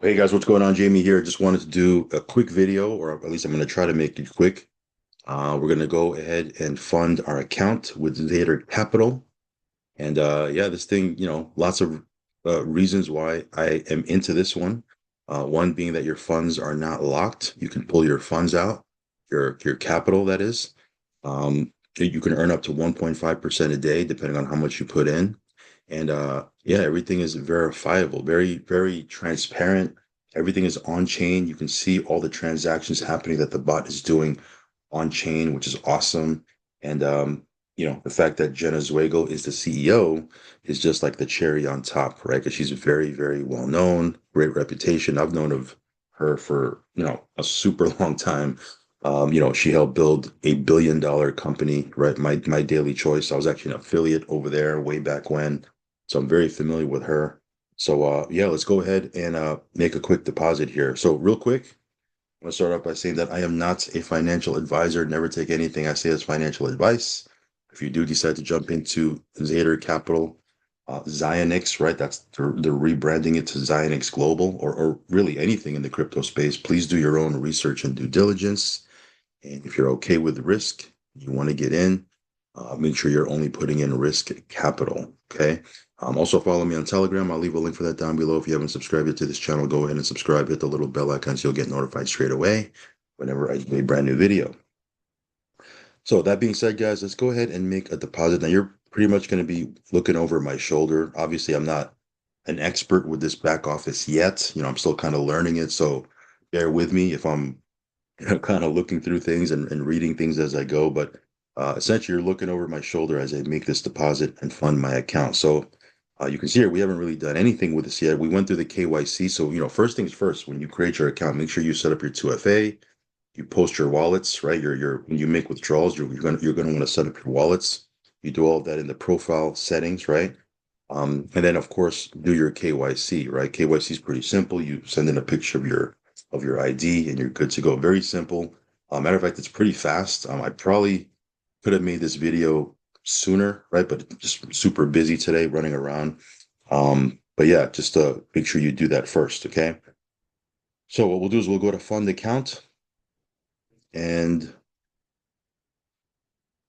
Hey guys, what's going on? Jamie here. Just wanted to do a quick video, or at least I'm going to try to make it quick. We're going to go ahead and fund our account with Zater Capital. And yeah, this thing, lots of reasons why I am into this one. One being that your funds are not locked. You can pull your funds out, your capital, that is. You can earn up to 1.5% a day, depending on how much you put in. And yeah, everything is verifiable, very, very transparent. Everything is on chain. You can see all the transactions happening that the bot is doing on chain, which is awesome. And the fact that Jenna Zweigel is the CEO is just like the cherry on top, right? Because she's very, very well known, great reputation. I've known of her for, a super long time. She helped build $1 billion company, right? My Daily Choice. I was actually an affiliate over there way back when. So I'm very familiar with her. So yeah, let's go ahead and make a quick deposit here. So real quick, I'm gonna start off by saying that I am not a financial advisor. Never take anything I say as financial advice. If you do decide to jump into Zater Capital, Zionix, right? They're rebranding it to Zionix Global, or really anything in the crypto space. Please do your own research and due diligence. And if you're okay with risk, you want to get in, make sure you're only putting in risk capital. Okay. Also follow me on Telegram. I'll leave a link for that down below. If you haven't subscribed yet to this channel, go ahead and subscribe. Hit the little bell icon so you'll get notified straight away whenever I do a brand new video. So that being said, guys, let's go ahead and make a deposit. Now you're pretty much going to be looking over my shoulder. Obviously, I'm not an expert with this back office yet. I'm still kind of learning it. So bear with me if I'm kind of looking through things and reading things as I go. But essentially, you're looking over my shoulder as I make this deposit and fund my account. So you can see here, we haven't really done anything with this yet. We went through the KYC. So, first things first, when you create your account, make sure you set up your 2FA. You post your wallets, right? When you make withdrawals, you're gonna want to set up your wallets. You do all of that in the profile settings, right? And then of course do your KYC, right? KYC is pretty simple. You send in a picture of your ID and you're good to go. Very simple. Matter of fact, it's pretty fast. I probably could have made this video sooner, right? But just super busy today running around. But yeah, just make sure you do that first, okay? So what we'll do is we'll go to fund account and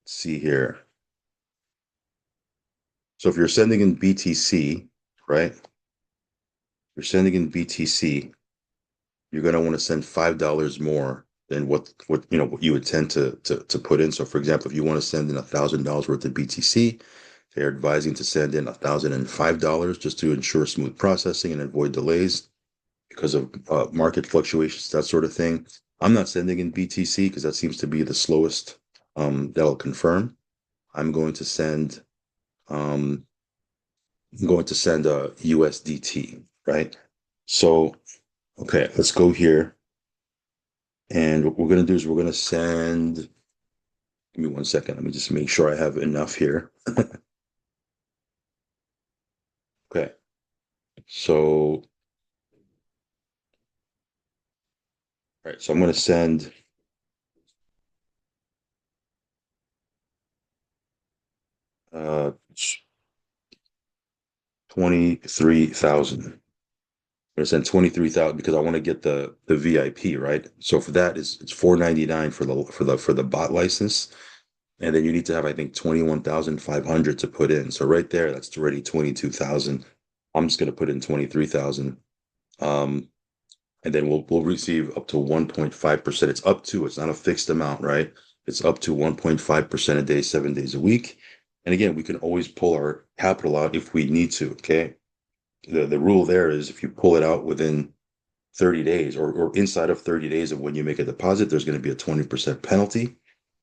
see here. So if you're sending in BTC, right? You're sending in BTC, you're going to want to send $5 more than what you would tend to put in. So for example, if you want to send in $1,000 worth of BTC, they're advising to send in $1,005 just to ensure smooth processing and avoid delays because of market fluctuations, that sort of thing. I'm not sending in BTC because that seems to be the slowest that'll confirm. I'm going to send um, I'm going to send a USDT, right? So, okay, let's go here. And what we're going to do is we're going to send, give me 1 second. Let me just make sure I have enough here. Okay. So, all right. So I'm going to send 23,000. I'm going to send 23,000 because I want to get the VIP, right? So for that it's 499 for the bot license. And then you need to have, I think, 21,500 to put in. So right there, that's already 22,000. I'm just going to put in 23,000. Um, and then we'll receive up to 1.5%. It's not a fixed amount, right? It's up to 1.5% a day, 7 days a week. And again, we can always pull our capital out if we need to. Okay. The rule there is if you pull it out within 30 days or inside of 30 days of when you make a deposit, there's going to be a 20% penalty.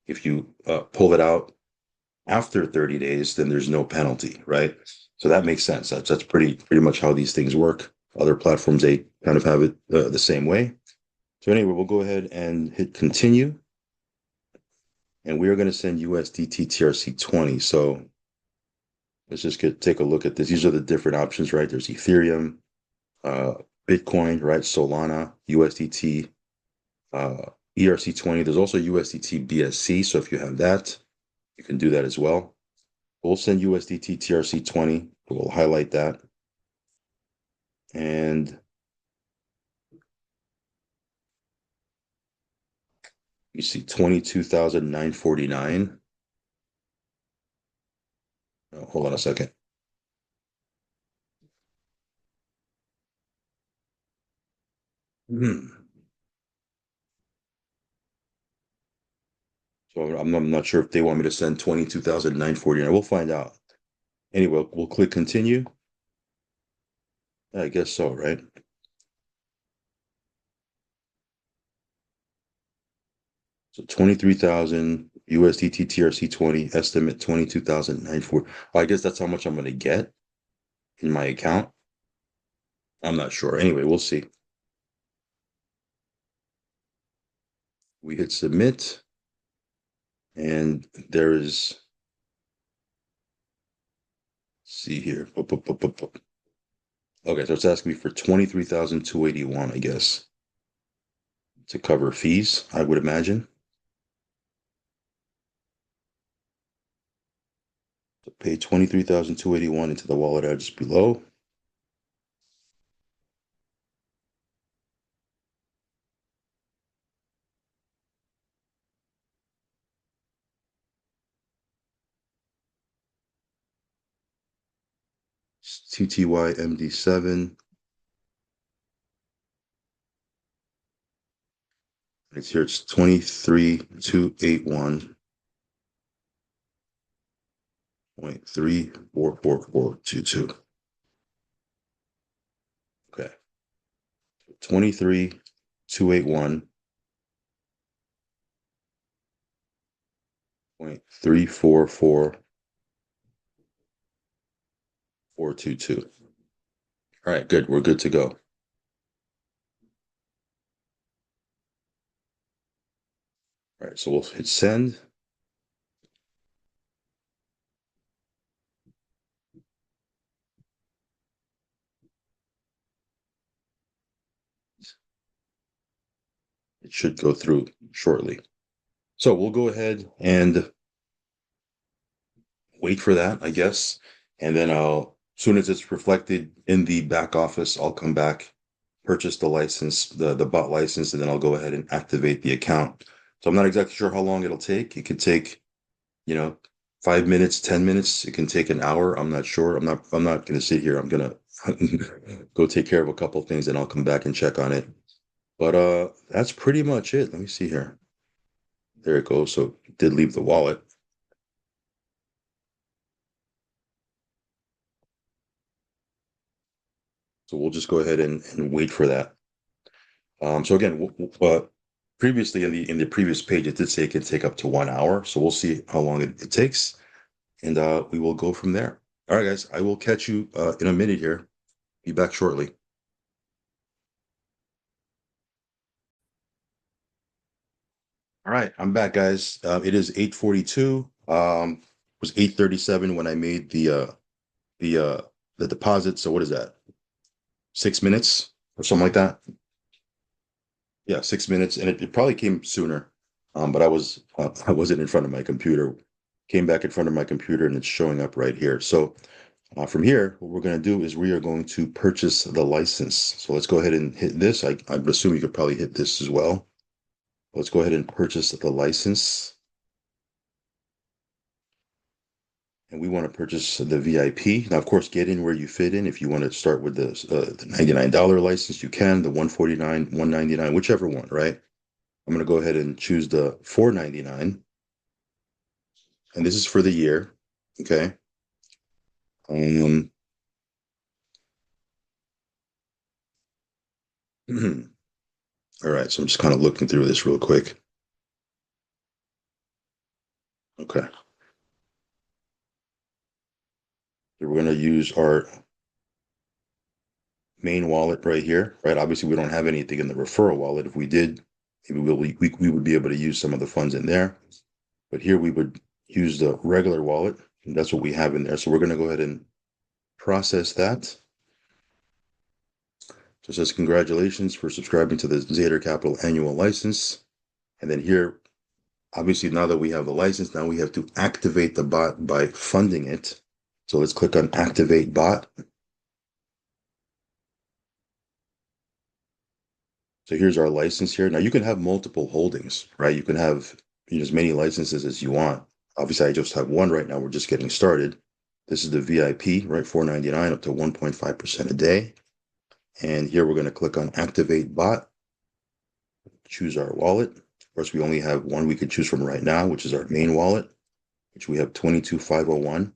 If you pull it out after 30 days, then there's no penalty, right? So that makes sense. That's pretty much how these things work. Other platforms, they kind of have it the same way. So anyway, we'll go ahead and hit continue. And we are going to send USDT TRC20. So let's just take a look at this. These are the different options, right? There's Ethereum, uh, Bitcoin, right? Solana, USDT, ERC20. There's also USDT BSC. So if you have that, you can do that as well. We'll send USDT TRC20. We'll highlight that. And You see 22,949. Oh, hold on a second. Hmm. So I'm not sure if they want me to send 22,949. We'll find out. Anyway, we'll click continue. I guess so, right? So 23,000 USDT TRC20 estimate 22,940. I guess that's how much I'm going to get in my account. I'm not sure. Anyway, we'll see. We hit submit, and there is, see here. Okay, so it's asking me for 23,281, I guess, to cover fees, I would imagine. So pay 23,281 into the wallet address below. TTY MD7. It's here. It's 23,281.344422. Okay. 23,281.344422. All right, good. We're good to go. All right, so we'll hit send. It should go through shortly. So we'll go ahead and wait for that, I guess. And then as soon as it's reflected in the back office, I'll come back, purchase the license, the bot license, and then I'll go ahead and activate the account. So I'm not exactly sure how long it'll take. It could take, you know, 5 minutes, 10 minutes. It can take an hour. I'm not sure. I'm not gonna sit here. I'm gonna go take care of a couple of things and I'll come back and check on it. But that's pretty much it. Let me see here. There it goes. So it did leave the wallet. So we'll just go ahead and wait for that. So again, previously in the previous page, it did say it can take up to 1 hour. So we'll see how long it takes, and we will go from there. All right, guys, I will catch you in a minute here. Be back shortly. All right, I'm back, guys. It is 8:42. It was 8:37 when I made the uh the deposit. So what is that? 6 minutes or something like that? Yeah, 6 minutes, and it probably came sooner. But I wasn't in front of my computer. Came back in front of my computer, and it's showing up right here. So from here, what we're going to do is we are going to purchase the license. So let's go ahead and hit this. I would assume you could probably hit this as well. Let's go ahead and purchase the license. And we want to purchase the VIP. Now, of course, get in where you fit in. If you want to start with the $99 license, you can. The 149, 199, whichever one, right? I'm going to go ahead and choose the 499. And this is for the year. Okay. Um, all right. So I'm just kind of looking through this real quick. Okay. So we're going to use our main wallet right here, right? Obviously, we don't have anything in the referral wallet. If we did, maybe we would be able to use some of the funds in there. But here we would use the regular wallet. And that's what we have in there. So we're going to go ahead and process that. So it says, congratulations for subscribing to the Zater Capital annual license. And then here, obviously, now that we have the license, now we have to activate the bot by funding it. So let's click on activate bot. So here's our license here. Now you can have multiple holdings, right? You can have as many licenses as you want. Obviously, I just have one right now. We're just getting started. This is the VIP, right? $4.99 up to 1.5% a day. And here we're going to click on Activate Bot, choose our wallet. Of course, we only have one we could choose from right now, which is our main wallet, which we have 22,501.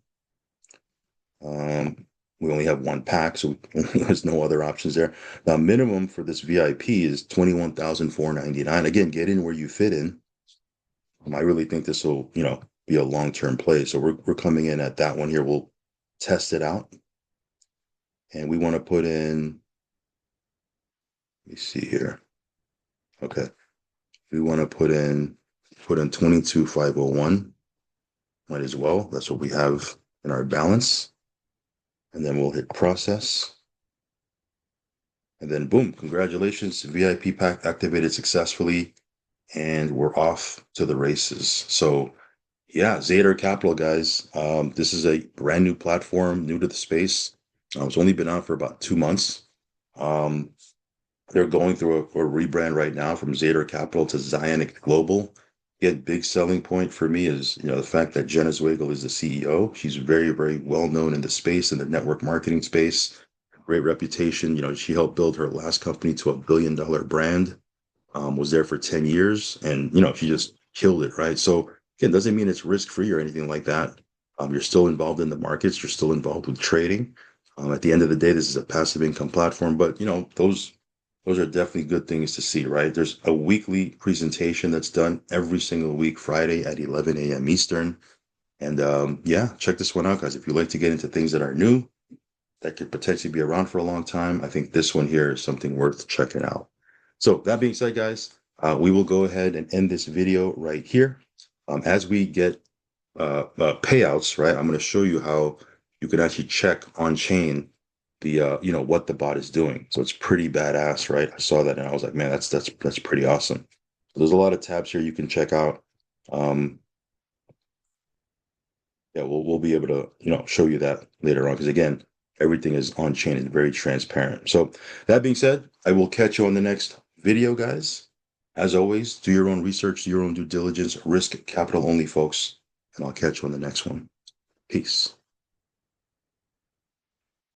We only have one pack, so there's no other options there. Now, minimum for this VIP is 21,499. Again, get in where you fit in. I really think this will, be a long-term play. So we're coming in at that one here. We'll test it out, and we want to put in. Let me see here. Okay, we want to put in 22,501. Might as well. That's what we have in our balance, and then we'll hit process. And then boom, congratulations, VIP pack activated successfully, and we're off to the races. So yeah, Zater Capital, guys. This is a brand new platform, new to the space. It's only been out for about 2 months. Um, they're going through a rebrand right now from Zater Capital to Zionix Global. Yet big selling point for me is, the fact that Jenna Zweigel is the CEO. She's very, very well known in the space, in the network marketing space. Great reputation. She helped build her last company to $1 billion brand. Was there for 10 years, and she just killed it, right? So again, doesn't mean it's risk free or anything like that. You're still involved in the markets, you're still involved with trading. At the end of the day, this is a passive income platform, but those are definitely good things to see, right? There's a weekly presentation that's done every single week, Friday at 11 a.m. Eastern. And yeah, check this one out, guys. If you like to get into things that are new, that could potentially be around for a long time, I think this one here is something worth checking out. So that being said, guys, we will go ahead and end this video right here. As we get payouts, right, I'm going to show you how you can actually check on chain the what the bot is doing. So it's pretty badass, right? I saw that and I was like, man, that's pretty awesome. So there's a lot of tabs here you can check out. Yeah, we'll be able to show you that later on, because again, everything is on chain and very transparent. So that being said, I will catch you on the next video, guys. As always, do your own research, do your own due diligence, risk capital only, folks, and I'll catch you on the next one. Peace.